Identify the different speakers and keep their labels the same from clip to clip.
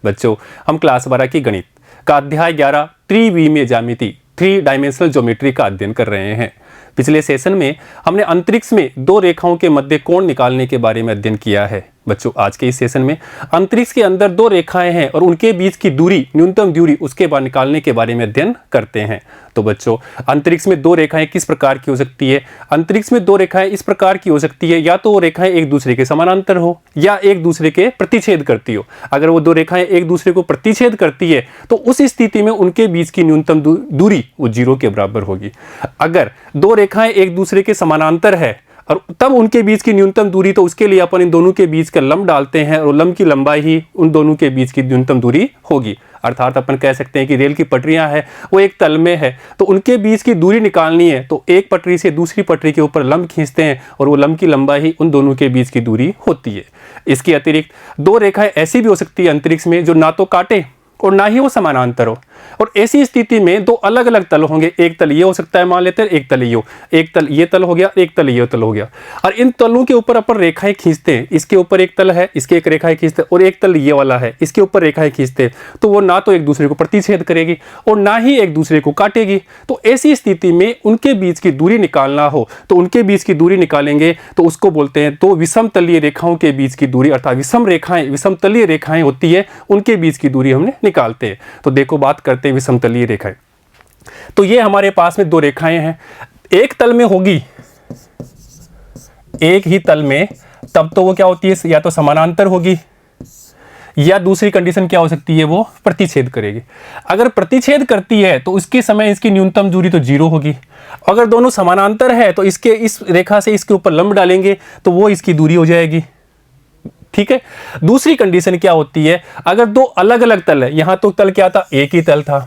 Speaker 1: बच्चों, हम क्लास 12 की गणित का अध्याय 11 त्रिविमीय ज्यामिति 3 डायमेंशनल ज्योमेट्री का अध्ययन कर रहे हैं। पिछले सेशन में हमने अंतरिक्ष में दो रेखाओं के मध्य कोण निकालने के बारे में अध्ययन किया है। बच्चों, आज के इस सेशन में अंतरिक्ष के अंदर दो रेखाएं हैं और उनके बीच की दूरी, न्यूनतम दूरी, उसके बाद निकालने के बारे में अध्ययन करते हैं। तो बच्चों, अंतरिक्ष में दो रेखाएं किस प्रकार की हो सकती है? अंतरिक्ष में दो रेखाएं इस प्रकार की हो सकती है, या तो वो रेखाएं एक दूसरे के समानांतर हो या एक दूसरे के प्रतिच्छेद करती हो। अगर वो दो रेखाएं एक दूसरे को प्रतिच्छेद करती है तो उस स्थिति में उनके बीच की न्यूनतम दूरी वो 0 के बराबर होगी। अगर दो रेखाएं एक दूसरे के समानांतर है और तब उनके बीच की न्यूनतम दूरी, तो उसके लिए अपन इन दोनों के बीच का लंब डालते हैं और लंब की लंबाई ही उन दोनों के बीच की न्यूनतम दूरी होगी। अर्थात अपन कह सकते हैं कि रेल की पटरियां हैं, वो एक तल में है, तो उनके बीच की दूरी निकालनी है तो एक पटरी से दूसरी पटरी के ऊपर लंब खींचते हैं और वो लंब की लंबाई ही उन दोनों के बीच की दूरी होती है। इसके अतिरिक्त दो रेखाएं ऐसी भी हो सकती है अंतरिक्ष में जो ना तो काटे और ना ही वो समानांतर हो, और ऐसी स्थिति में दो अलग अलग तल होंगे। एक तल ये हो सकता है, मान लेते हैं एक तल ये हो, एक तल ये तल हो गया, एक तल ये तल हो गया, और इन तलों के ऊपर अपन रेखाएं खींचते हैं। इसके ऊपर एक तल है, इसके एक रेखाएं खींचते हैं, और एक तल ये वाला है, इसके ऊपर रेखाएं खींचते हैं, तो वो ना तो एक दूसरे को प्रतिच्छेद करेगी और ना ही एक दूसरे को काटेगी। तो ऐसी स्थिति में उनके बीच की दूरी निकालना हो तो उनके बीच की दूरी निकालेंगे तो उसको बोलते हैं, तो विषम तलीय रेखाओं के बीच की दूरी, अर्थात विषम रेखाएं, विषम तलीय रेखाएं होती है, उनके बीच की दूरी हमने निकालते हैं। तो देखो, बात करते हैं विषम तलीय रेखाएं। तो ये हमारे पास में दो रेखाएं हैं, एक तल में होगी, एक ही तल में, तब तो वो क्या होती है, या तो समानांतर होगी या दूसरी कंडीशन क्या हो सकती है, वो प्रतिच्छेद करेगी। अगर प्रतिच्छेद करती है तो उसके समय इसकी न्यूनतम दूरी तो 0 होगी। अगर दोनों समानांतर है तो इसके इस रेखा से इसके ऊपर लंब डालेंगे तो वो इसकी दूरी हो जाएगी। ठीक है। दूसरी कंडीशन क्या होती है, अगर दो अलग अलग तल है, यहां तो तल क्या था, एक ही तल था,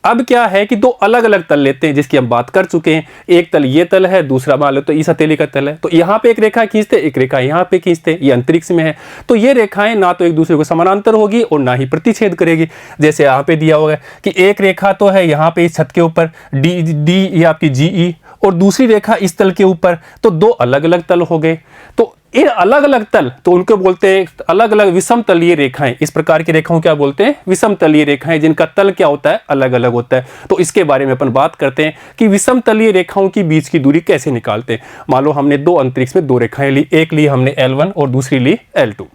Speaker 1: अब क्या है कि दो अलग अलग तल लेते हैं जिसकी हम बात कर चुके हैं। एक तल ये तल है, दूसरा मान लो तो इस हथेली का तल है, तो यहां पे एक रेखा खींचते, एक रेखा यहां पे खींचते, ये अंतरिक्ष में है, तो ये रेखाएं ना तो एक दूसरे को समानांतर होगी और ना ही प्रतिच्छेद करेगी। जैसे यहां पे दिया होगा कि एक रेखा तो है यहां पे इस छत के ऊपर डी ये आपकी जीई, और दूसरी रेखा इस तल के ऊपर, तो दो अलग अलग तल हो गए। तो इन अलग अलग तल, तो उनको बोलते हैं अलग अलग विषम तलीय रेखाएं। इस प्रकार की रेखाओं क्या बोलते हैं, विषम तलीय रेखाएं, जिनका तल क्या होता है, अलग अलग होता है। तो इसके बारे में अपन बात करते हैं कि विषम तलीय रेखाओं की बीच की दूरी कैसे निकालते हैं। मान लो हमने दो अंतरिक्ष में दो रेखाएं ली, एक ली हमने L1 और दूसरी ली L2,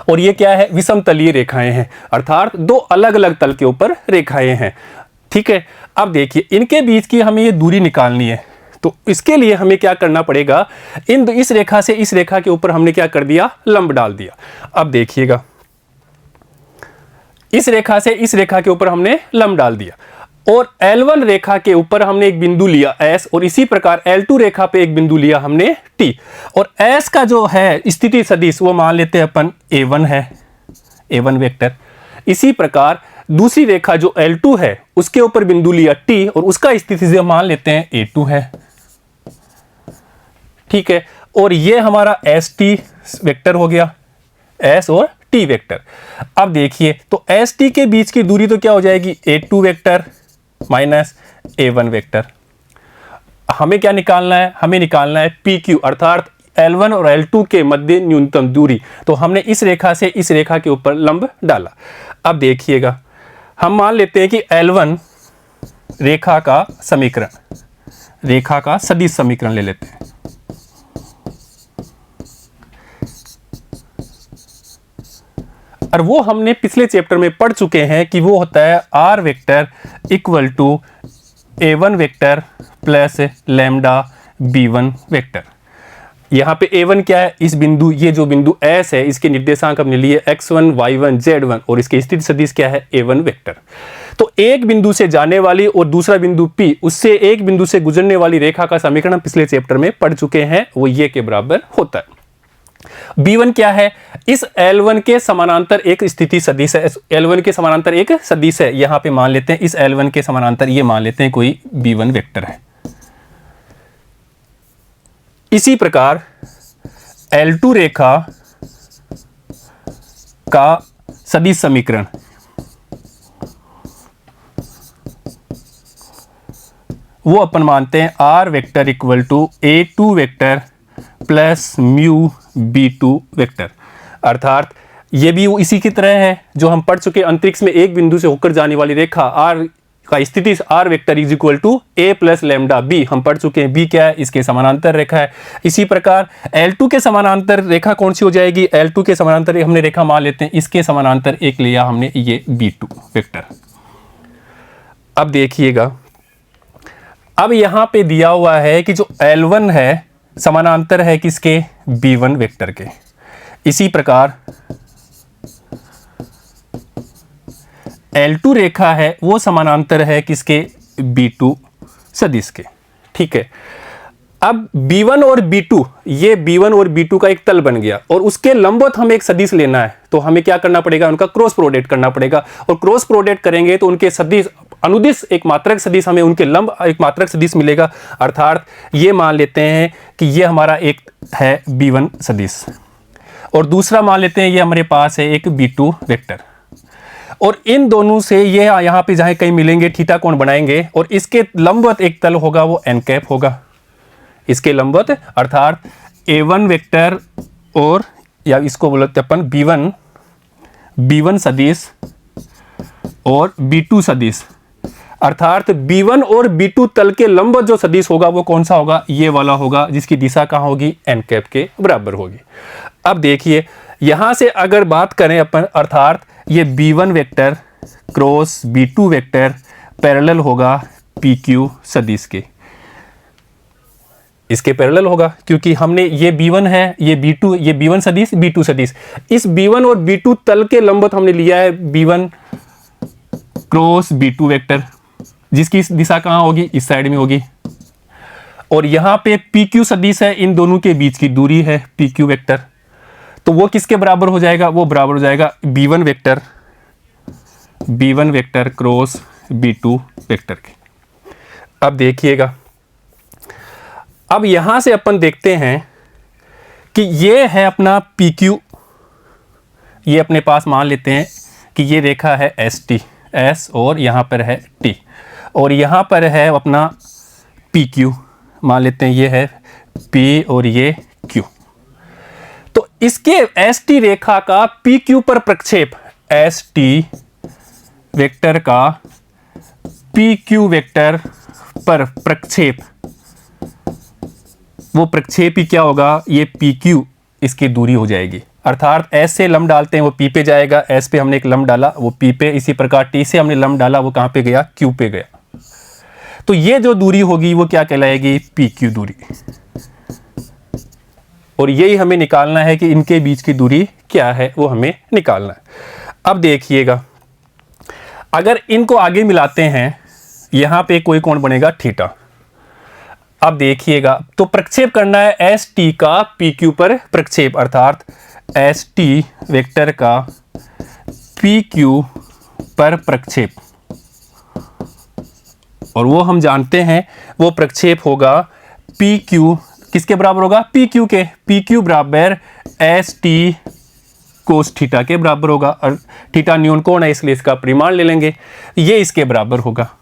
Speaker 1: और ये क्या है, विषम तलीय रेखाएं हैं, अर्थात दो अलग अलग तल के ऊपर रेखाएं हैं। ठीक है। अब देखिए, इनके बीच की हमें ये दूरी निकालनी है, तो इसके लिए हमें क्या करना पड़ेगा, इस रेखा से इस रेखा के ऊपर हमने क्या कर दिया, लंब डाल दिया। अब देखिएगा, इस रेखा से इस रेखा के ऊपर हमने लंब डाल दिया, और L1 रेखा के ऊपर हमने एक बिंदु लिया S, और इसी प्रकार L2 रेखा पे एक बिंदु लिया हमने T, और S का जो है स्थिति सदिश वो मान लेते हैं अपन A1 है, A1 वेक्टर। इसी प्रकार दूसरी रेखा जो L2 है उसके ऊपर बिंदु लिया T, और उसका स्थिति से मान लेते हैं A2 है। ठीक है। और ये हमारा ST वेक्टर हो गया, S और T वेक्टर। अब देखिए, तो ST के बीच की दूरी तो क्या हो जाएगी, A2 vector minus A1 vector. हमें क्या निकालना है, हमें निकालना है PQ, अर्थात L1 और L2 के मध्य न्यूनतम दूरी। तो हमने इस रेखा से इस रेखा के ऊपर लंब डाला। अब देखिएगा, हम मान लेते हैं कि L1 रेखा का समीकरण, रेखा का सदिश समीकरण ले लेते हैं। और वो हमने पिछले चैप्टर में पढ़ चुके हैं कि वो होता है R vector equal to A1 vector plus lambda B1 vector. यहाँ पे A1 क्या है, इस बिंदु, ये जो बिंदु S है, इसके निर्देशांक हमने लिए x1 y1 z1, और इसके स्थिति सदिश क्या है, A1 वेक्टर। तो एक बिंदु से जाने वाली और दूसरा बिंदु P, उससे एक बिंदु से गुजरने वाली रेखा का समीकरण हम पिछले चैप्टर में पढ़ चुके हैं, वो ये के बराबर होता है। B1 क्या है, इस L1 के समानांतर एक स्थिति सदिश है, L1 के समानांतर एक सदिश है। यहां पे मान लेते हैं इस L1 के समानांतर ये मान लेते हैं कोई B1 वेक्टर है। इसी प्रकार L2 रेखा का सदिश समीकरण, वो अपन मानते हैं R vector equal to A2 vector plus mu B2 vector. अर्थात ये भी इसी की तरह है जो हम पढ़ चुके अंतरिक्ष में एक बिंदु से होकर जाने वाली रेखा आर का स्थिति R vector is equal to A plus lambda B, हम पढ़ चुके हैं बी क्या है, इसके समानांतर रेखा है। इसी प्रकार L2 के समानांतर रेखा कौन सी हो जाएगी, L2 के समानांतर हमने रेखा मान लेते हैं, इसके समानांतर एक लिया हमने ये B2 वेक्टर। अब देखिएगा, अब यहां पे दिया हुआ है कि जो L1 है समानांतर है किसके, B1 वेक्टर के। इसी प्रकार L2 रेखा है वो समानांतर है किसके, B2 सदिश के। ठीक है, अब B1 और B2, ये B1 और B2 का एक तल बन गया और उसके लंबवत हमें एक सदिश लेना है, तो हमें क्या करना पड़ेगा, उनका क्रॉस प्रोडक्ट करना पड़ेगा। और क्रॉस प्रोडक्ट करेंगे तो उनके सदिश अनुदिश एक मात्रक सदिश, हमें उनके लंब एक मात्रक सदिश मिलेगा। अर्थात ये मान लेते हैं कि ये हमारा एक है B1 सदिश और दूसरा मान लेते हैं ये हमारे पास है एक B2 वेक्टर, और इन दोनों से ये यहाँ पे जहाँ कहीं मिलेंगे थीटा कोण बनाएंगे और इसके लंबवत एक तल होगा वो n कैप होगा, इसके लंबवत, अर्थात A1 वेक्टर और या इसको बोलते अपन B1 सदिश और B2 सदिश, अर्थात B1 और B2 तल के लंबवत जो सदिश होगा वो कौन सा होगा, ये वाला होगा, जिसकी दिशा कहाँ होगी, n कैप के बराबर होगी। अब देखिए यहां से अगर बात करें अपन, अर्थात ये B1 vector cross B2 vector parallel होगा PQ सदिश के, इसके पैरेलल होगा, क्योंकि हमने ये B1 है, ये B2, ये B1 सदिश B2 सदिश, इस B1 और B2 तल के लंबवत हमने लिया है B1 क्रॉस B2 वेक्टर, जिसकी दिशा कहाँ होगी, इस साइड में होगी। और यहाँ पे PQ सदिश है, इन दोनों के बीच की दूरी है PQ वेक्टर, तो वो किसके बराबर हो जाएगा, वो बराबर हो जाएगा B1 vector cross B2 vector के। अब देखिएगा, अब यहां से अपन देखते हैं कि ये है अपना PQ, ये अपने पास मान लेते हैं कि ये रेखा है ST, S और यहाँ पर है T, और यहाँ पर है अपना PQ, मान लेते हैं ये है P और ये Q। तो इसके ST रेखा का PQ पर प्रक्षेप, ST वेक्टर का PQ वेक्टर पर प्रक्षेप, वो प्रक्षेप ही क्या होगा, ये PQ इसकी दूरी हो जाएगी। अर्थात S से लंब डालते हैं वो P पे जाएगा, S पे हमने एक लंब डाला वो P पे, इसी प्रकार T से हमने लंब डाला वो कहाँ पे गया, Q पे गया। तो ये जो दूरी होगी वो क्या कहलाएगी, PQ दूरी, और यही हमें निकालना है कि इनके बीच की दूरी क्या है, वो हमें निकालना है। अब देखिएगा, अगर इनको आगे मिलाते हैं यहां पे कोई कोण बनेगा थीटा। अब देखिएगा, तो प्रक्षेप करना है ST का PQ पर प्रक्षेप, अर्थात ST वेक्टर का PQ पर प्रक्षेप, और वो हम जानते हैं वो प्रक्षेप होगा PQ किसके बराबर होगा, PQ के, PQ बराबर ST कोस थीटा के बराबर होगा, और थीटा न्यून कोण है इसलिए इसका परिमाण ले लेंगे, ये इसके बराबर होगा।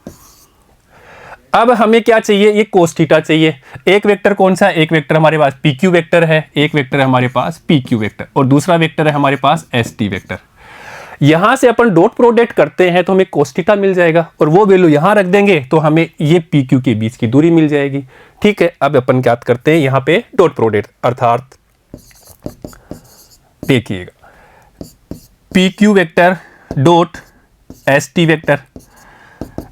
Speaker 1: अब हमें क्या चाहिए, ये कोस थीटा चाहिए। एक वेक्टर कौन सा है, एक वेक्टर हमारे पास PQ वेक्टर है, एक वेक्टर है हमारे पास PQ वेक्टर, और दूसरा वेक्टर है हमारे पास ST वेक्टर। यहां से अपन डॉट प्रोडक्ट करते हैं तो हमें कोस थीटा मिल जाएगा, और वो वैल्यू यहां रख देंगे तो हमें ये PQ के बीच की दूरी मिल जाएगी। ठीक है, अब अपन क्या करते हैं, यहां पे डॉट प्रोडक्ट, अर्थात देखिएगा PQ vector dot ST vector,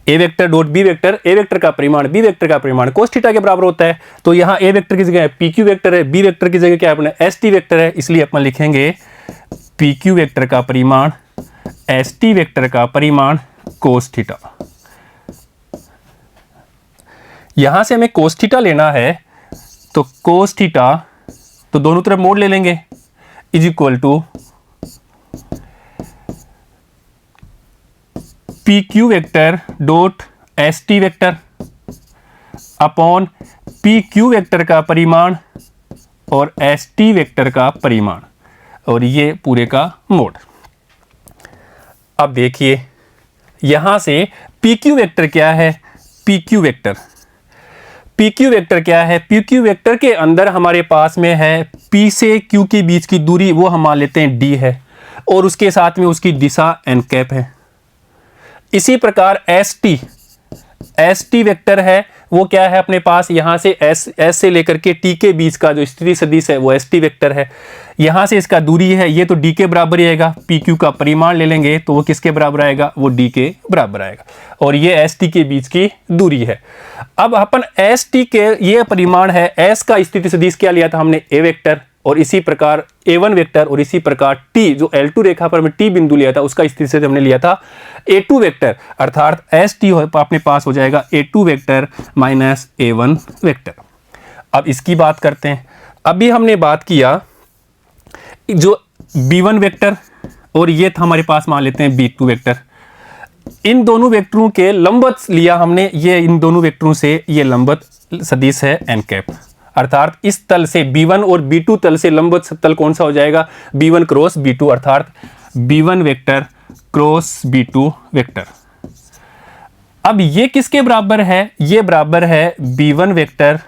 Speaker 1: A vector dot B vector, A vector का परिमाण बी वेक्टर का परिमाण कोस थीटा के बराबर होता है। तो यहाँ ए वेक्टर की जगह PQ वेक्टर है, बी वेक्टर की जगह क्या है अपने ST वेक्टर है, इसलिए अपन लिखेंगे PQ वेक्टर का परिमाण ST वेक्टर का परिमाण कोस थीटा। यहां से हमें कोस थीटा लेना है, तो कोस थीटा तो दोनों तरफ मोड़ ले लेंगे, is equal to PQ vector dot ST vector upon PQ vector का परिमाण और ST वेक्टर का परिमाण, और ये पूरे का मोड। अब देखिए यहां से PQ वेक्टर क्या है, PQ वेक्टर क्या है, PQ वेक्टर के अंदर हमारे पास में है P से Q के बीच की दूरी, वो हम मान लेते हैं D है, और उसके साथ में उसकी दिशा n कैप है। इसी प्रकार एस टी वेक्टर है, वो क्या है अपने पास, यहाँ से एस से लेकर के टी के बीच का जो स्थिति सदिश है वो एस टी वेक्टर है। यहाँ से इसका दूरी है, ये तो डी के बराबर ही आएगा। पी क्यू का परिमाण ले लेंगे तो वो किसके बराबर आएगा, वो डी के बराबर आएगा। और ये एस टी के बीच की दूरी है। अब अपन एस टी के ये परिमाण है, एस का स्थिति सदिश क्या लिया था हमने, ए वेक्टर, और इसी प्रकार a1 वेक्टर, और इसी प्रकार t जो L2 रेखा पर में t बिंदु लिया था उसका स्थिति से हमने लिया था a2 वेक्टर, अर्थात st अपने पास हो जाएगा a2 vector minus a1 vector. अब इसकी बात करते हैं। अभी हमने बात किया जो b1 वेक्टर और ये था हमारे पास, मान लेते हैं b2 वेक्टर। इन दोनों वेक्टरों के लंबवत लिया हमने, ये इन दोनों वेक्टरों से ये लंबवत सदिश है n कैप, अर्थात इस तल से b1 और b2 तल से लंबवत तल कौन सा हो जाएगा, b1 क्रॉस b2, अर्थात b1 vector cross b2 vector. अब ये किसके बराबर है, ये बराबर है b1 वेक्टर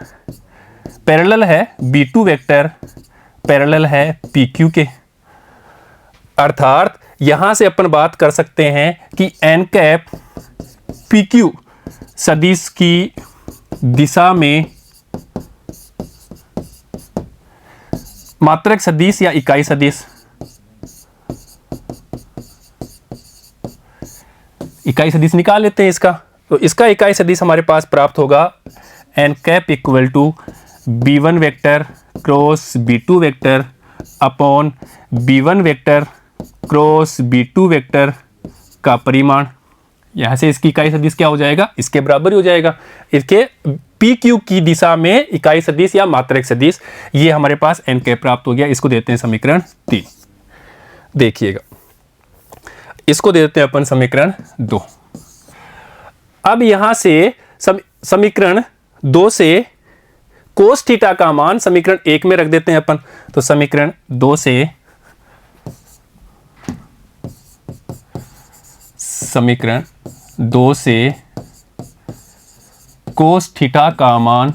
Speaker 1: पैरेलल है b2 वेक्टर पैरेलल है pq के। अर्थात यहां से अपन बात कर सकते हैं कि n कैप pq सदिश की दिशा में मात्रक सदिश या इकाई सदिश, इकाई सदिश निकाल लेते हैं इसका। तो इसका इकाई सदिश हमारे पास प्राप्त होगा n cap equal to b1 vector cross b2 vector upon b1 vector cross b2 vector का परिमाण। यहाँ से इसकी इकाई सदिश क्या हो जाएगा, इसके बराबर ही हो जाएगा। इसके पी क्यू की दिशा में इकाई सदिश या मात्रक सदिश, ये हमारे पास n कैप प्राप्त हो गया। इसको देते हैं समीकरण 3। देखिएगा, इसको दे देते हैं अपन समीकरण 2। अब यहां से समीकरण 2 से कोस थीटा का मान समीकरण 1 में रख देते हैं अपन। तो समीकरण 2 से कोस थीटा का मान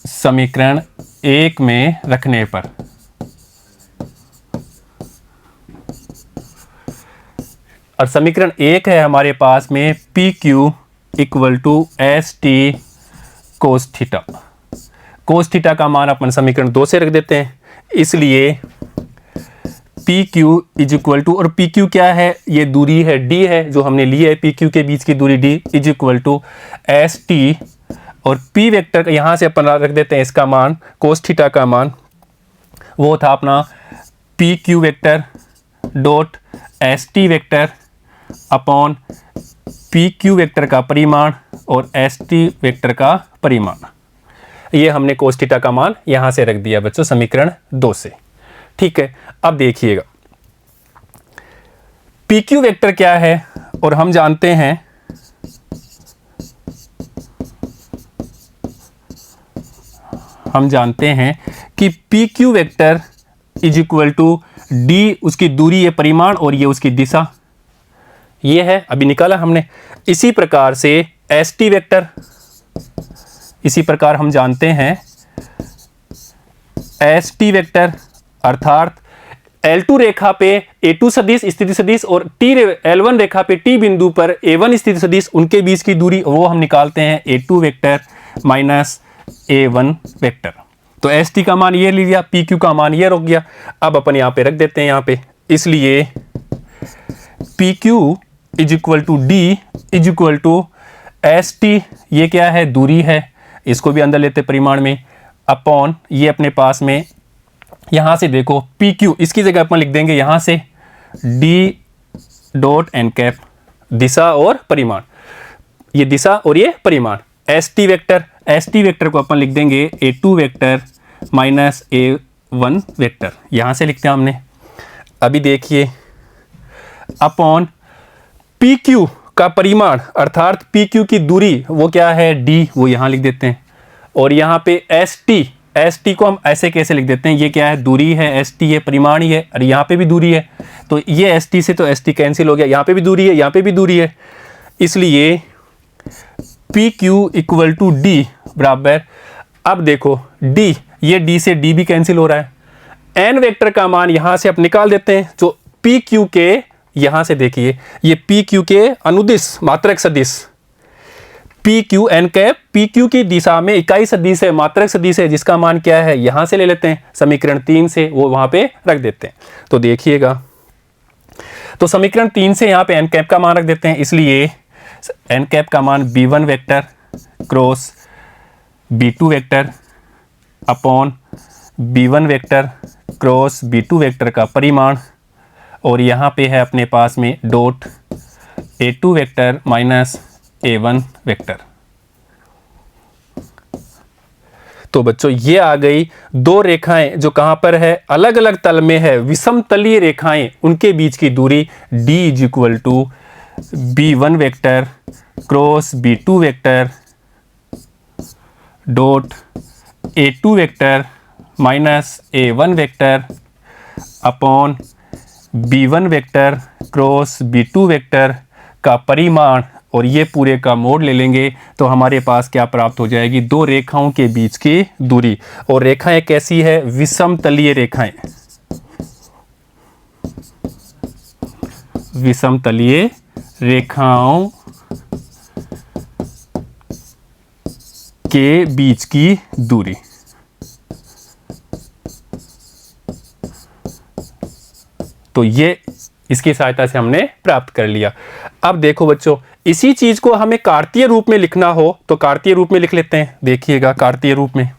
Speaker 1: समीकरण 1 में रखने पर और समीकरण 1 है हमारे पास में P Q equal to S T cos theta. Cos theta का मान अपन समीकरण 2 से रख देते हैं, इसलिए P Q is equal to, और पी क्यू क्या है, ये दूरी है डी है जो हमने ली है, पी क्यू के बीच की दूरी D is equal to S T, और पी वेक्टर यहाँ से अपन रख देते हैं इसका मान, कोस थीटा का मान वो था अपना P Q vector dot S T vector upon P Q vector का परिमाण और एस टी वेक्टर का परिमाण। ये हमने कोस थीटा का मान यहाँ से रख दिया बच्चों समीकरण 2 से। ठीक है, अब देखिएगा पी क्यू वेक्टर क्या है, और हम जानते हैं कि P Q vector is equal to D, उसकी दूरी है परिमाण और ये उसकी दिशा, ये है अभी निकाला हमने। इसी प्रकार से एस टी वेक्टर, इसी प्रकार हम जानते हैं एस टी वेक्टर अर्थात L2 रेखा पे A2 सदिश स्थिति सदिश और L1 रेखा पे T बिंदु पर A1 स्थिति सदिश, उनके बीच की दूरी वो हम निकालते हैं A2 vector minus A1 vector. तो ST का मान ये ले लिया, PQ का मान ये रुक गया। अब अपन यहाँ पे रख देते हैं यहाँ पे, इसलिए PQ is equal to D is equal to ST, ये क्या है, दूरी है, इसको भी अंदर लेते परिमाण में, अपॉन ये अपने पास में यहां से देखो PQ, इसकी जगह अपन लिख देंगे यहां से D डॉट एन कैप, दिशा और परिमाण, ये दिशा और ये परिमाण। ST वेक्टर को अपन लिख देंगे A2 vector minus A1 vector, यहां से लिखते हैं हमने। अभी देखिए अपॉन PQ का परिमाण अर्थात PQ की दूरी वो क्या है D, वो यहां लिख देते हैं। और यहाँ पे ST को हम ऐसे कैसे लिख देते हैं, ये क्या है, दूरी है, ST ये परिमाण ही है, और यहाँ पे भी दूरी है, तो ये ST से तो ST कैंसिल हो गया, यहाँ पे भी दूरी है, यहाँ पे भी दूरी है, इसलिए PQ इक्वल टू D बराबर, अब देखो D ये डी से डी भी कैंसिल हो रहा है। एन वेक्टर का मान यहां से आप निकाल देते हैं, जो पी क्यू के, यहां से देखिए ये पी क्यू के अनुदिश मात्रक सदिश P Q N cap, P Q की दिशा में इकाई सदिश है, मात्रक सदिश है, जिसका मान क्या है यहां से ले लेते हैं समीकरण 3 से, वो वहां पे रख देते हैं। तो देखिएगा, तो समीकरण 3 से यहां पे एन कैप का मान रख देते हैं, इसलिए एन कैप का मान b1 vector cross b2 vector upon b1 vector cross b2 vector का परिमाण, और यहाँ पे है अपने पास में dot a2 vector minus a1 vector. तो बच्चों ये आ गई दो रेखाएं जो कहां पर है, अलग अलग तल में है, विषम तलीय रेखाएं, उनके बीच की दूरी d is equal to b1 vector cross b2 vector dot a2 vector minus a1 vector upon b1 vector cross b2 vector का परिमाण, और ये पूरे का मोड ले लेंगे तो हमारे पास क्या प्राप्त हो जाएगी, दो रेखाओं के बीच की दूरी। और रेखाएं कैसी है, विषम तलीय रेखाएं, विषम तलीय रेखाओं के बीच की दूरी। तो ये इसकी सहायता से हमने प्राप्त कर लिया। अब देखो बच्चों, इसी चीज को हमें कार्तीय रूप में लिखना हो तो कार्तीय रूप में लिख लेते हैं। देखिएगा कार्तीय रूप में,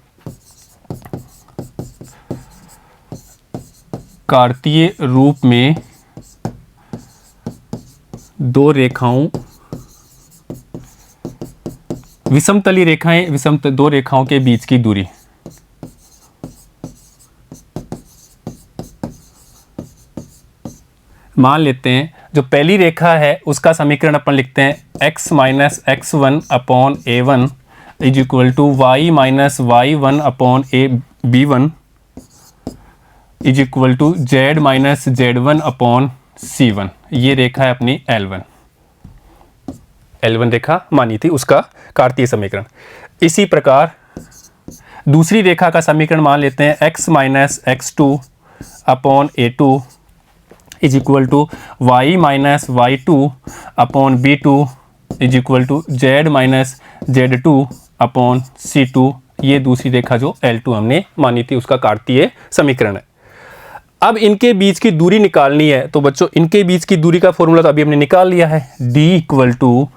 Speaker 1: कार्तीय रूप में दो रेखाओं, विषमतली रेखाएं, दो रेखाओं के बीच की दूरी। मान लेते हैं जो पहली रेखा है उसका समीकरण अपन लिखते हैं x minus X one upon A one is equal to Y minus Y one upon A B one is equal to Z minus Z one upon C one. ये रेखा है अपनी L1 रेखा मानी थी, उसका कार्तीय समीकरण। इसी प्रकार दूसरी रेखा का समीकरण मान लेते हैं x minus X two upon A two is equal to Y minus Y two upon B two is equal to Z minus Z two upon C two. ये दूसरी रेखा जो L2 हमने मानी थी उसका कार्तीय समीकरण है। अब इनके बीच की दूरी निकालनी है, तो बच्चों इनके बीच की दूरी का फॉर्मूला तो अभी हमने निकाल लिया है, d equal to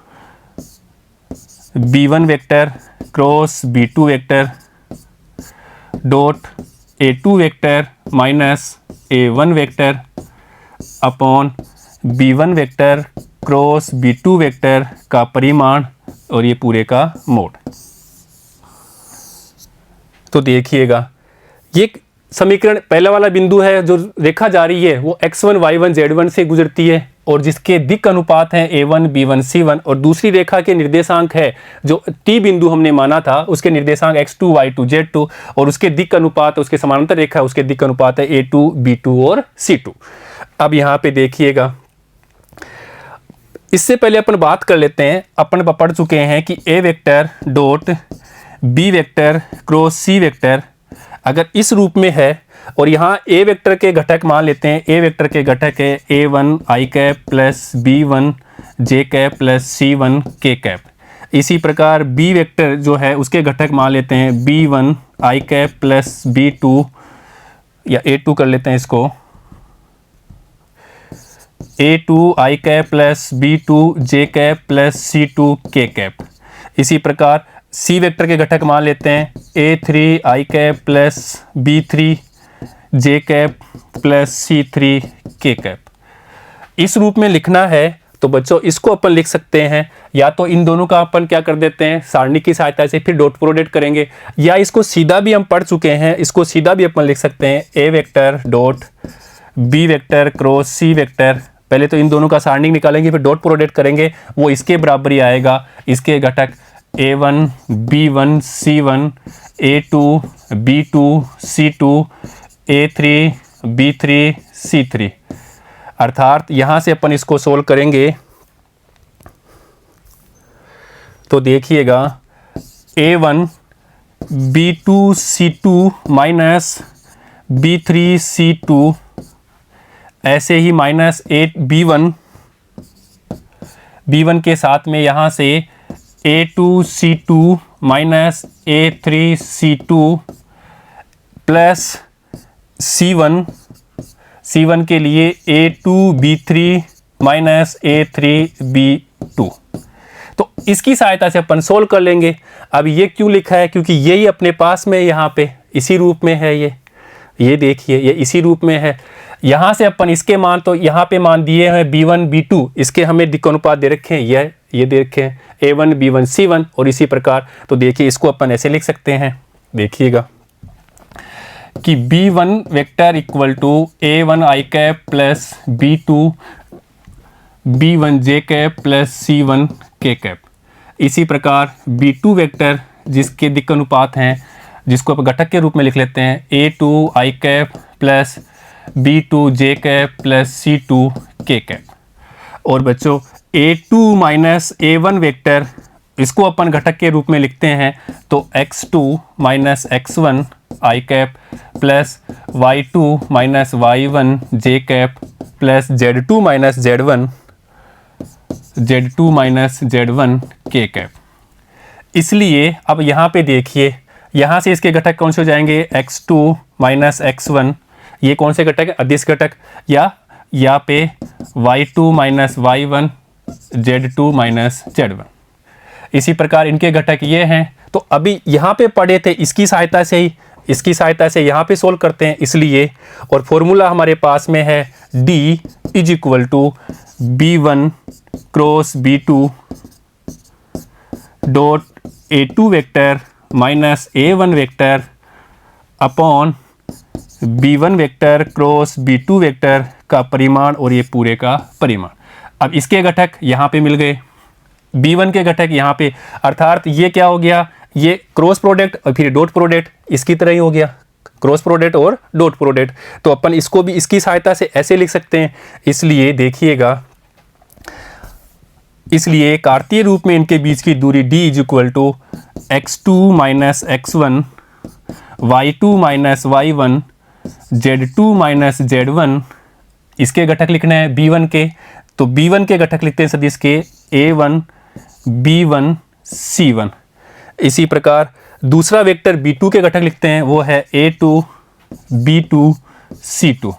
Speaker 1: b1 vector cross b2 vector dot a2 vector minus a1 vector upon b1 vector cross b2 vector का परिमाण, और ये पूरे का मोड। तो देखिएगा ये समीकरण पहला वाला बिंदु है, जो रेखा जा रही है वो x1 y1 z1 से गुजरती है और जिसके दिक् अनुपात हैं a1 b1 c1, और दूसरी रेखा के निर्देशांक है जो t बिंदु हमने माना था उसके निर्देशांक x2 y2 z2, और उसके दिक् अनुपात, उसके समानांतर रेखा उसके दिक् अनुपात है a2 b2 और c2। अब यहाँ पे देखिएगा, इससे पहले अपन बात कर लेते हैं, अपन पढ़ चुके हैं कि a vector dot b vector cross c vector अगर इस रूप में है, और यहाँ a वेक्टर के घटक मान लेते हैं, a वेक्टर के घटक है a1 i cap plus b1 j cap plus c1 k cap. इसी प्रकार b वेक्टर जो है उसके घटक मान लेते हैं b1 i cap plus b2, या a2 कर लेते हैं इसको, a2 i cap plus b2 j cap plus c2 k cap. इसी प्रकार c वेक्टर के घटक मान लेते हैं a3 i cap plus b3 j cap plus c3 k cap. इस रूप में लिखना है तो बच्चों इसको अपन लिख सकते हैं, या तो इन दोनों का अपन क्या कर देते हैं सारणी की सहायता से फिर डॉट प्रोडक्ट करेंगे, या इसको सीधा भी हम पढ़ चुके हैं, इसको सीधा भी अपन लिख सकते हैं a vector dot b vector cross c vector. पहले तो इन दोनों का सारणी निकालेंगे फिर डॉट प्रोडक्ट करेंगे, वो इसके बराबर ही आएगा, इसके घटक a1 b1 c1 a2 b2 c2 a3 b3 c3। अर्थात यहां से अपन इसको सोल्व करेंगे तो देखिएगा a1 B2C2 माइनस B3C2, ऐसे ही माइनस 8B1, B1 के साथ में यहाँ से A2C2 minus A3C2 plus C1, C1 के लिए A2B3 माइनस A3B2। तो इसकी सहायता से अपन सोल्व कर लेंगे। अब ये क्यों लिखा है, क्योंकि यही अपने पास में यहाँ पे इसी रूप में है, ये देखिए ये इसी रूप में है। यहाँ से अपन इसके मान, तो यहाँ पे मान दिए हैं B1 B2, इसके हमें दिक्कनुपात दे रखे हैं, ये दे रखे हैं A1 B1 C1, और इसी प्रकार तो देखिए इसको अपन ऐसे लिख सकते हैं, देखिएगा कि B1 vector equal to A1 I cap plus B2 B1 J cap plus C1 K cap. इसी प्रकार B2 वेक्टर जिसके दिक्कनुपात हैं, जिसको आप घटक के रूप में लिख लेते हैं A2 I cap plus B2 J cap plus C2 K cap. और बच्चों A2 माइनस A1 वेक्टर, इसको अपन घटक के रूप में लिखते हैं तो X2 minus X1 I cap plus Y2 minus Y1 J cap plus Z2 minus Z2 minus Z1 K cap. इसलिए अब यहाँ पे देखिए, यहाँ से इसके घटक कौन से हो जाएंगे, X2 माइनस X1, ये कौन से घटक है, अदिश घटक, या यहाँ पे Y2 minus Y1 Z2 minus Z1। इसी प्रकार इनके घटक ये हैं। तो अभी यहाँ पे पढ़े थे, इसकी सहायता से यहाँ पे सोल्व करते हैं, इसलिए और फॉर्मूला हमारे पास में है D is equal to B1 cross B2 dot A2 vector minus A1 vector upon B1 vector cross B2 vector का परिमाण और ये पूरे का परिमाण। अब इसके घटक यहाँ पे मिल गए, B1 के घटक यहाँ पे, अर्थात ये क्या हो गया, ये क्रॉस प्रोडक्ट और फिर डॉट प्रोडक्ट इसकी तरह ही हो गया, क्रॉस प्रोडक्ट और डॉट प्रोडक्ट। तो अपन इसको भी इसकी सहायता से ऐसे लिख सकते हैं। इसलिए देखिएगा, इसलिए कार्तीय रूप में इनके बीच की दूरी D is equal to X2 minus X1 Y2 minus Y1 Z2 minus Z1। इसके घटक लिखना है B1 के, तो B1 के घटक लिखते हैं सदिश के A1 B1 C1। इसी प्रकार दूसरा वेक्टर B2 के घटक लिखते हैं, वो है A2 B2 C2।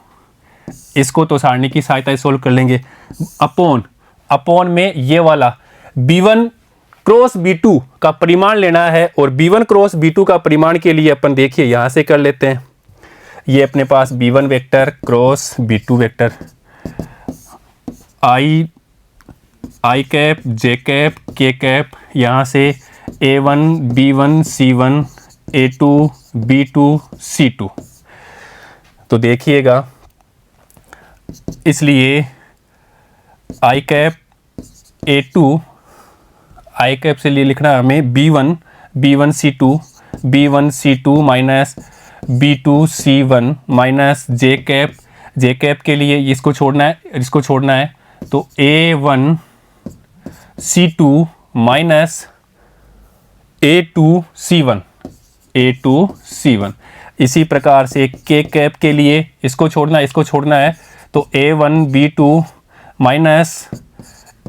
Speaker 1: इसको तो सारणी की सहायता से सोल्व कर लेंगे। अपॉन में ये वाला B1 क्रॉस B2 का परिमाण लेना है, और B1 क्रॉस B2 का परिमाण के लिए अपन देखिए यहाँ से कर लेते हैं। ये अपने पास B1 vector cross B2 vector, I cap J cap K cap, यहाँ से A1 B1 C1 A2 B2 C2। तो देखिएगा, इसलिए I cap A2 I cap से लिए लिखना हमें B1 C2 minus B2 C1 minus J cap के लिए इसको छोड़ना है, तो A1 C2 minus A2 C1। इसी प्रकार से K कैप के लिए इसको छोड़ना है, तो A1 B2 minus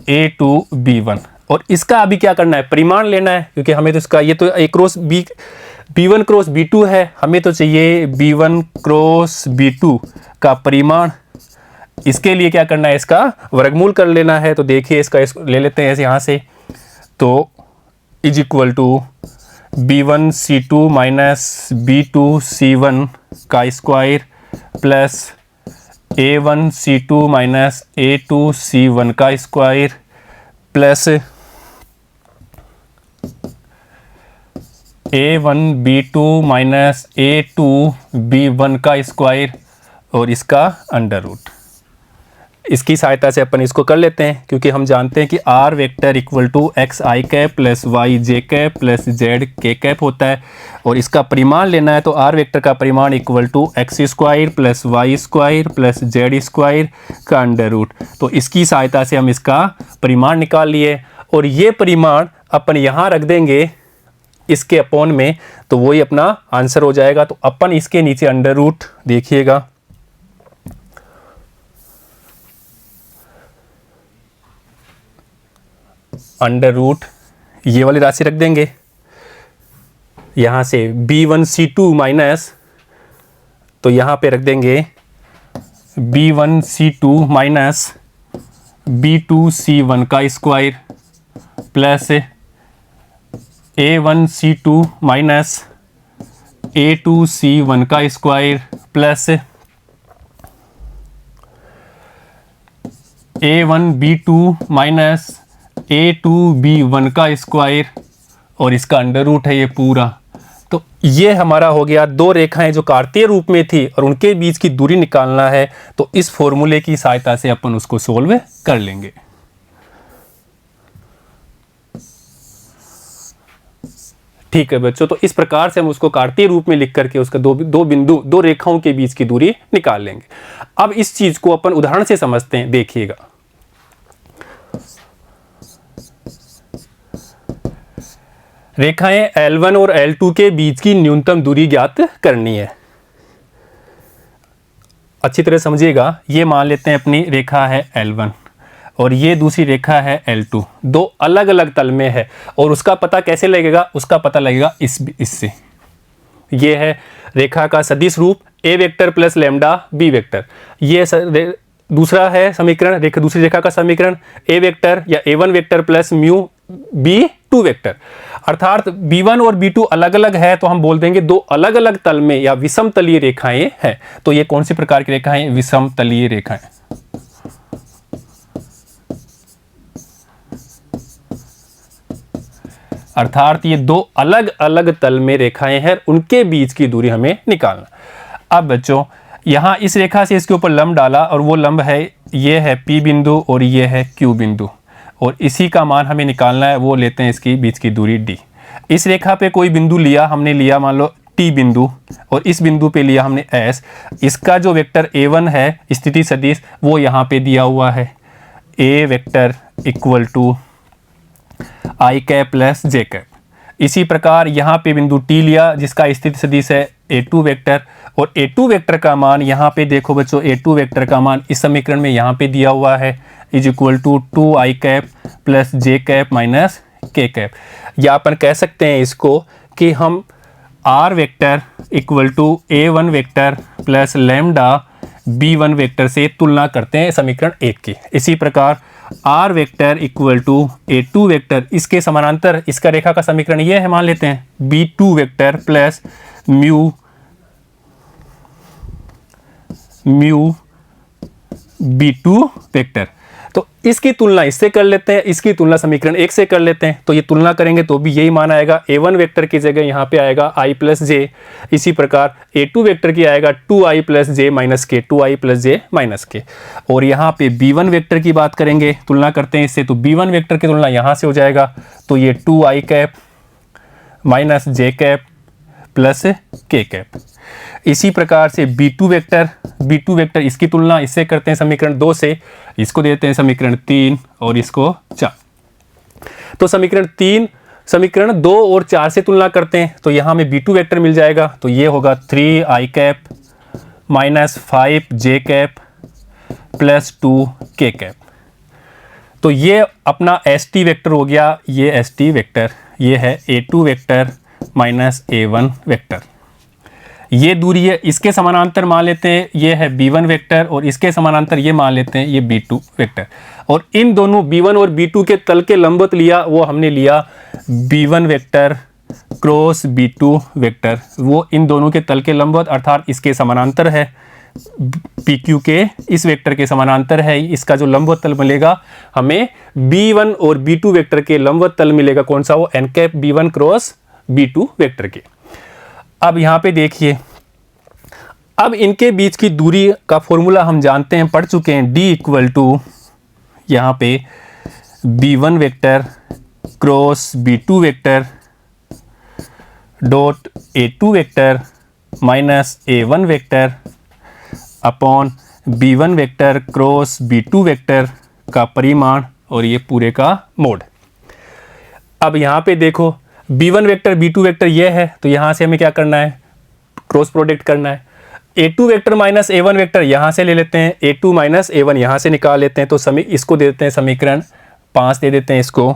Speaker 1: A2 B1। और इसका अभी क्या करना है, परिमाण लेना है, क्योंकि हमें तो इसका, ये तो A cross B1 cross B2 है, हमें तो चाहिए B1 क्रॉस B2 का परिमाण। इसके लिए क्या करना है, इसका वर्गमूल कर लेना है। तो देखिए इसको ले लेते हैं यहाँ से, तो is equal to B1 C2 minus B2 C1 का square plus A1 C2 minus A2 C1 का square plus A1 B2 minus A2 B1 का स्क्वायर और इसका अंडर रूट। इसकी सहायता से अपन इसको कर लेते हैं, क्योंकि हम जानते हैं कि R vector equal to x i cap plus y j cap plus z k cap होता है, और इसका परिमाण लेना है तो R वेक्टर का परिमाण equal to x square plus y square plus z square का अंडर रूट। तो इसकी सहायता से हम इसका परिमाण निकाल लिए, और ये परिमाण अपन यहाँ रख देंगे इसके अपॉन में, तो वही अपना आंसर हो जाएगा। तो अपन इसके नीचे अंडर रूट देखिएगा, अंडर रूट ये वाली राशि रख देंगे। यहाँ से B1C2 माइनस, तो यहाँ पे रख देंगे B1C2 माइनस B2C1 का square plus A1C2 minus A2C1 का square plus A1B2 minus A2B1 का स्क्वायर, और इसका अंडर रूट है ये पूरा। तो ये हमारा हो गया दो रेखाएं जो कार्तीय रूप में थी और उनके बीच की दूरी निकालना है, तो इस फॉर्मूले की सहायता से अपन उसको सोल्व कर लेंगे। ठीक है बच्चों, तो इस प्रकार से हम उसको कार्तीय रूप में लिख करके उसका दो रेखाओं के बीच की दूरी निकाल लेंगे। अब इस चीज को अपन उदाहरण से समझते हैं, देखिएगा। रेखाएं L1 और L2 के बीच की न्यूनतम दूरी ज्ञात करनी है। अच्छी तरह समझिएगा, ये मान लेते हैं अपनी रेखा है L1 और ये दूसरी रेखा है L2, दो अलग अलग तल में है। और उसका पता कैसे लगेगा? उसका पता लगेगा इससे। ये है रेखा का सदिश रूप A vector plus lambda B vector. ये दूसरा है समीकरण, दूसरी रेखा का समीकरण A वेक्टर या A1 vector plus mu B2 vector. अर्थात B1 और B2 अलग अलग है, तो हम बोल देंगे दो अलग अलग तल में या विषम तलीय रेखाएं हैं। तो ये कौन सी प्रकार की रेखाएं? विषम तलीय रेखाएं। अर्थात ये दो अलग अलग तल में रेखाएं हैं, उनके बीच की दूरी हमें निकालना। अब बच्चों यहां इस रेखा से इसके ऊपर लंब डाला और वो लंब है, ये है P बिंदु और ये है Q बिंदु, और इसी का मान हमें निकालना है। वो लेते हैं इसकी बीच की दूरी D। इस रेखा पे कोई बिंदु लिया, हमने लिया मान लो T बिंदु, और इस बिंदु पे लिया हमने S। इसका जो वेक्टर A1 है स्थिति सदिश, वो यहाँ पे दिया हुआ है, A vector equal to I cap plus J cap. इसी प्रकार यहाँ पे बिंदु T लिया जिसका स्थिति सदिश है A2 वेक्टर, और A2 वेक्टर का मान यहाँ पे देखो बच्चों, A2 वेक्टर का मान इस समीकरण में यहाँ पे दिया हुआ है, is equal to 2I cap plus J cap minus K cap. या अपन कह सकते हैं इसको कि हम R vector equal to A1 vector plus lambda B1 vector से तुलना करते हैं समीकरण 1 की। इसी प्रकार R vector equal to A2 vector, इसके समानांतर इसका रेखा का समीकरण ये है, मान लेते हैं B2 vector plus mu B2 vector. तो इसकी तुलना इससे कर लेते हैं, इसकी तुलना समीकरण 1 से कर लेते हैं। तो ये तुलना करेंगे तो भी यही मान आएगा, A1 वेक्टर की जगह यहाँ पे आएगा I प्लस J। इसी प्रकार A2 वेक्टर की आएगा 2I plus J minus K, 2I plus J minus K। और यहाँ पे B1 वेक्टर की बात करेंगे, तुलना करते हैं इससे, तो B1 वेक्टर की तुलना यहाँ से हो जाएगा, तो ये 2I cap minus J cap plus K cap. इसी प्रकार से B2 वेक्टर इसकी तुलना इससे करते हैं समीकरण 2 से, इसको देते हैं समीकरण 3 और इसको 4। तो समीकरण 2 और 4 से तुलना करते हैं, तो यहाँ में B2 वेक्टर मिल जाएगा, तो ये होगा 3I cap minus 5J cap plus 2K cap. तो ये अपना ST वेक्टर हो गया, ये ST वेक्टर, ये है A2 vector minus A1 vector. ये दूरी है, इसके समानांतर मान लेते हैं ये है B1 वेक्टर, और इसके समानांतर ये मान लेते हैं ये B2 वेक्टर। और इन दोनों B1 और B2 के तल के लंबवत लिया, वो हमने लिया B1 vector cross B2 vector, वो इन दोनों के तल के लंबवत, अर्थात इसके समानांतर है, PQ के इस वेक्टर के समानांतर है। इसका जो लंबवत तल मिलेगा हमें B1 और B2 वेक्टर के लंबवत तल मिलेगा, कौन सा? वो n cap B1 cross B2 vector के। अब यहाँ पे देखिए, अब इनके बीच की दूरी का फॉर्मूला हम जानते हैं, पढ़ चुके हैं, D इक्वल टू यहाँ पे B1 vector cross B2 vector dot A2 vector minus A1 vector upon B1 vector cross B2 vector का परिमाण और ये पूरे का मोड। अब यहाँ पे देखो, B1 वेक्टर B2 वेक्टर ये है, तो यहाँ से हमें क्या करना है, क्रॉस प्रोडक्ट करना है। A2 vector minus A1 vector यहाँ से ले लेते हैं, A2 माइनस A1 यहाँ से निकाल लेते हैं, तो इसको दे देते हैं समीकरण 5 दे देते हैं इसको,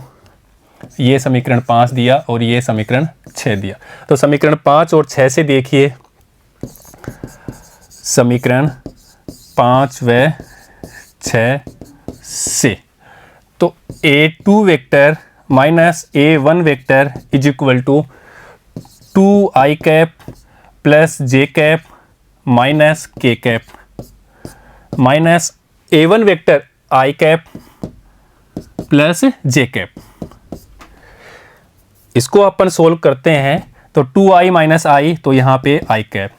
Speaker 1: ये समीकरण 5 दिया और ये समीकरण 6 दिया। तो समीकरण 5 और 6 से देखिए, समीकरण 5 व 6 से, तो A2 vector minus A1 vector is equal to 2i cap plus j cap minus k cap minus A1 vector i cap plus j cap. इसको अपन सोल्व करते हैं तो 2i माइनस i, तो यहाँ पे i कैप,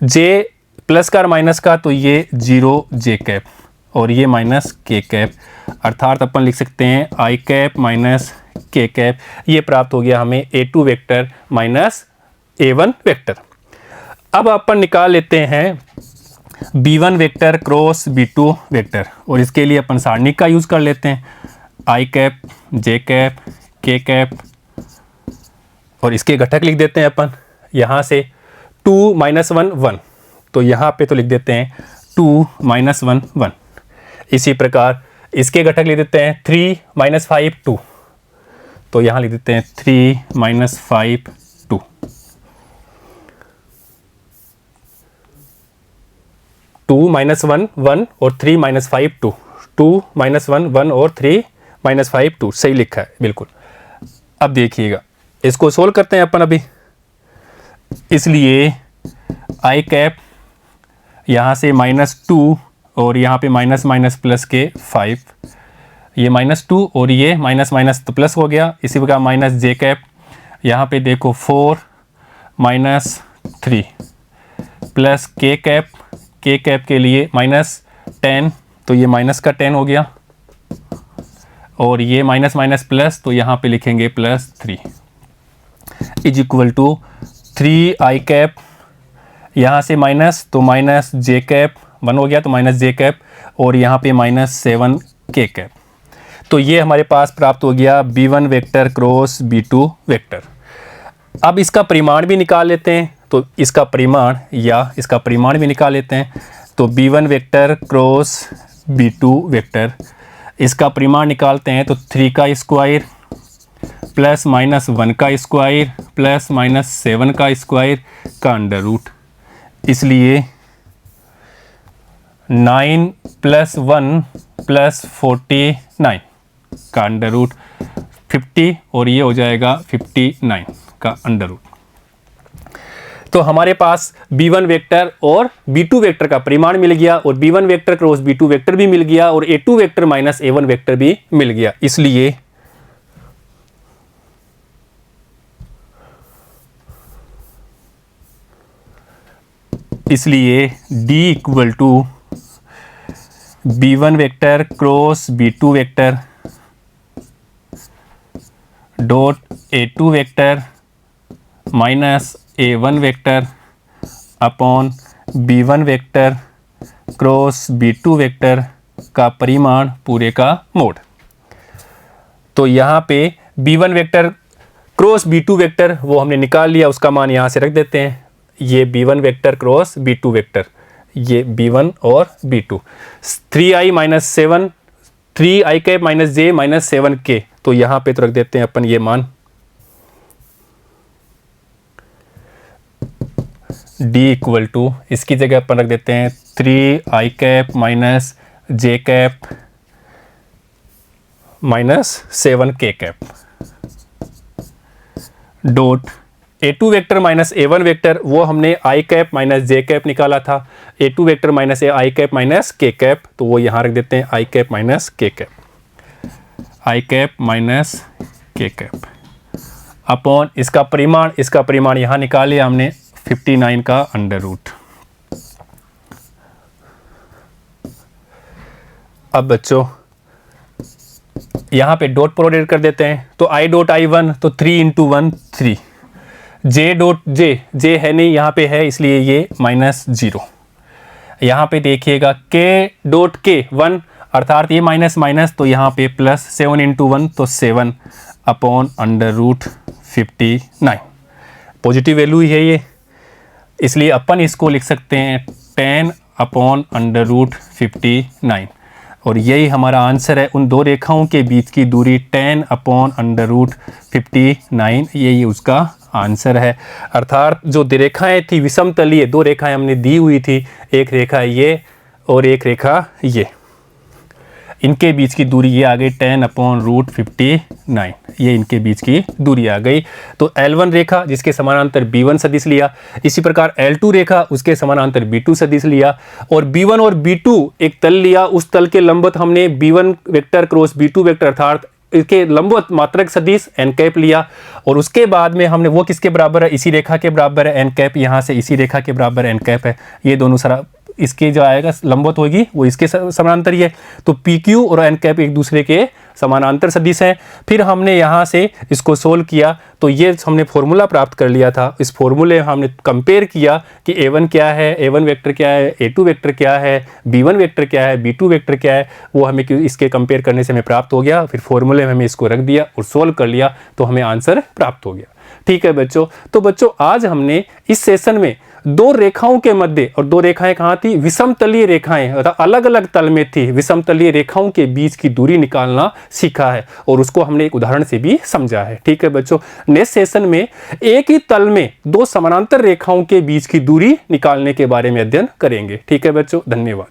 Speaker 1: j प्लस का और माइनस का, तो ये 0j कैप और ये माइनस k कैप, अर्थात अपन लिख सकते हैं i cap minus k cap. ये प्राप्त हो गया हमें A2 vector minus A1 vector. अब अपन निकाल लेते हैं B1 vector cross B2 vector, और इसके लिए अपन सारणिक का यूज़ कर लेते हैं, i cap j cap k cap, और इसके घटक लिख देते हैं अपन यहाँ से 2 माइनस 1 1, तो यहाँ पे तो लिख देते हैं 2 माइनस 1 1। इसी प्रकार इसके घटक लिख देते हैं 3 माइनस 5 2, तो यहाँ लिख देते हैं 3 माइनस 5 2। 2 माइनस 1 1 और 3 माइनस 5 2, 2 माइनस 1 1 और 3 माइनस 5 2, सही लिखा है बिल्कुल। अब देखिएगा इसको सोल्व करते हैं अपन अभी, इसलिए i कैप यहाँ से -2 और यहाँ पे माइनस माइनस प्लस के 5, ये -2 और ये माइनस माइनस तो प्लस हो गया। इसी प्रकार माइनस j कैप, यहाँ पे देखो 4 माइनस 3 प्लस k कैप के लिए -10, तो ये माइनस का 10 हो गया, और ये माइनस माइनस प्लस, तो यहाँ पे लिखेंगे +3 is equal to 3i cap, यहाँ से माइनस तो माइनस j कैप 1 हो गया, तो माइनस j कैप, और यहाँ पे -7 k कैप। तो ये हमारे पास प्राप्त हो गया B1 vector cross B2 vector. अब इसका परिमाण भी निकाल लेते हैं, तो इसका परिमाण भी निकाल लेते हैं। तो B1 vector cross B2 vector, इसका परिमाण निकालते हैं तो 3 का स्क्वायर प्लस माइनस 1 का स्क्वायर प्लस माइनस 7 का स्क्वायर का अंडर रूट, इसलिए 9 प्लस 1 प्लस 49 का अंडर रूट 50, और ये हो जाएगा 59 का अंडर रूट। तो हमारे पास B1 वेक्टर और B2 वेक्टर का परिमाण मिल गया, और B1 vector cross B2 vector भी मिल गया, और A2 vector minus A1 vector भी मिल गया। इसलिए D equal to B1 vector cross B2 vector dot A2 vector minus A1 vector upon B1 vector cross B2 vector का परिमाण पूरे का मोड। तो यहाँ पे B1 vector cross B2 vector वो हमने निकाल लिया, उसका मान यहाँ से रख देते हैं। ये B1 vector cross B2 vector, ये B1 और B2, 3i minus 7, 3i cap minus j minus 7k, तो यहाँ पे तो रख देते हैं अपन ये मान D इक्वल टू, इसकी जगह अपन रख देते हैं 3i cap minus j cap minus 7k cap dot A2 vector minus A1 vector, वो हमने i cap minus j cap निकाला था, A2 vector minus i cap minus k cap, तो वो यहाँ रख देते हैं i cap minus k cap, i cap minus k cap upon इसका परिमाण यहाँ निकाल लिया हमने 59 का अंडर रूट। अब बच्चों यहाँ पे डॉट प्रोडक्ट कर देते हैं, तो i डॉट i1 तो 3 इंटू 1 3, j डॉट j है नहीं यहाँ पे है, इसलिए ये -0। यहाँ पे देखिएगा k डॉट k 1, अर्थात ये माइनस माइनस, तो यहाँ पे +7 इंटू 1 तो 7 upon under root 59। Positive value ही है ये, इसलिए अपन इसको लिख सकते हैं 10/√59 और यही हमारा आंसर है। उन दो रेखाओं के बीच की दूरी 10/√59, यही उसका आंसर है। अर्थात जो रेखाएं थी विषमतलीय, दो रेखाएं हमने दी हुई थी, एक रेखा ये और एक रेखा ये, इनके बीच की दूरी ये आ गई 10/√59, ये इनके बीच की दूरी आ गई। तो L1 रेखा जिसके समानांतर B1 सदिश लिया, इसी प्रकार L2 रेखा उसके समानांतर B2 सदिश लिया, और B1 और B2 एक तल लिया, उस तल के लंबवत हमने B1 vector cross B2 vector अर्थात इसके लंबवत मात्रक सदिश n कैप लिया, और उसके बाद में हमने वो किसके बराबर है, इसी रेखा के बराबर है n कैप, यहाँ से इसी रेखा के बराबर n कैप है, ये दोनों सारा इसके जो आएगा लंबवत होगी वो इसके समानांतर ही है। तो PQ और n कैप एक दूसरे के समानांतर सदिश हैं। फिर हमने यहाँ से इसको सोल्व किया तो ये हमने फॉर्मूला प्राप्त कर लिया था। इस फॉर्मूले हमने कंपेयर किया कि A1 क्या है, A1 वेक्टर क्या है, A2 वेक्टर क्या है, B1 वेक्टर क्या है, B2 वेक्टर क्या है, वो हमें इसके कंपेयर करने से हमें प्राप्त हो गया। फिर फॉर्मूले में हमें इसको रख दिया और सोल्व कर लिया तो हमें आंसर प्राप्त हो गया। ठीक है बच्चों, तो बच्चों आज हमने इस सेशन में दो रेखाओं के मध्य, और दो रेखाएं कहाँ थी, विषमतलीय रेखाएं, अर्थात अलग अलग तल में थी, विषमतलीय रेखाओं के बीच की दूरी निकालना सीखा है और उसको हमने एक उदाहरण से भी समझा है। ठीक है बच्चों, नेक्स्ट सेशन में एक ही तल में दो समानांतर रेखाओं के बीच की दूरी निकालने के बारे में अध्ययन करेंगे। ठीक है बच्चों, धन्यवाद।